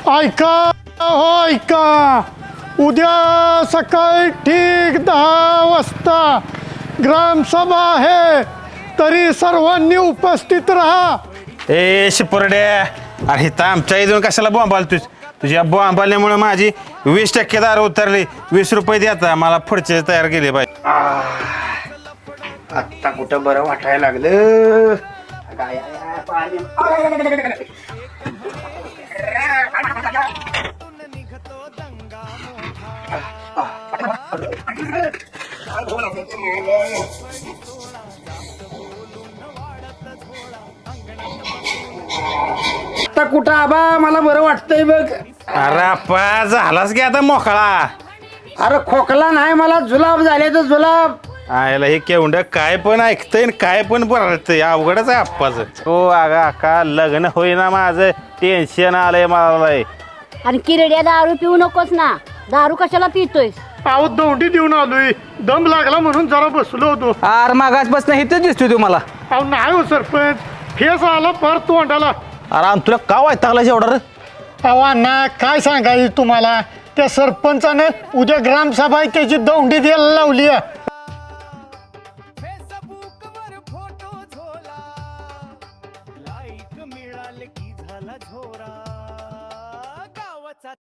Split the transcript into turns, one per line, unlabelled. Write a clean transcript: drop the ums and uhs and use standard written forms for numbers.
ऐका हो ऐका, उद्या सकाळी ठीक 10 वाजता ग्रामसभा आहे, तरी सर्वांनी उपस्थित राहा.
ए शिपुरड्या, अरे इथं आमच्या इथून कशाला बॉम्ब आलतोस? तुझ्या बॉम्ब आल्यामुळे माझी 20% दार उतरली. 20 रुपये द्याता मला पुढचे तयार केले पाहिजे.
आत्ता कुठं बरं वाटायला लागलं. आता कुठं आबा मला बरं वाटतंय बघ.
अरे अप्पा झालाच की आता मोकळा.
अरे खोकला नाही मला, जुलाब झाले तर जुलाब.
आयला हे केवढं काय पण ऐकतंय आणि काय पण बोलतंय. अवघडच आहे अप्पाचं. हो अगा का लग्न होईना माझं, टेन्शन आलंय मला.
आणि किरड्या दारू पिऊ नकोस ना. दारू कशाला पितोय?
अहो दौंडी देऊन आलोय, दम लागला म्हणून जरा बसलो होतो.
अरे मागासपासून इथंच दिसतोय तुम्हाला.
अहो नाही हो सरपंच, फेस आला फार तोंडाला.
अरे आणि तुला का वाईट एवढा रे?
अहो अण्णा काय सांगायचं तुम्हाला, त्या सरपंचानं उद्या ग्रामसभा आहे त्याची दौंडी द्यायला लावली आहे.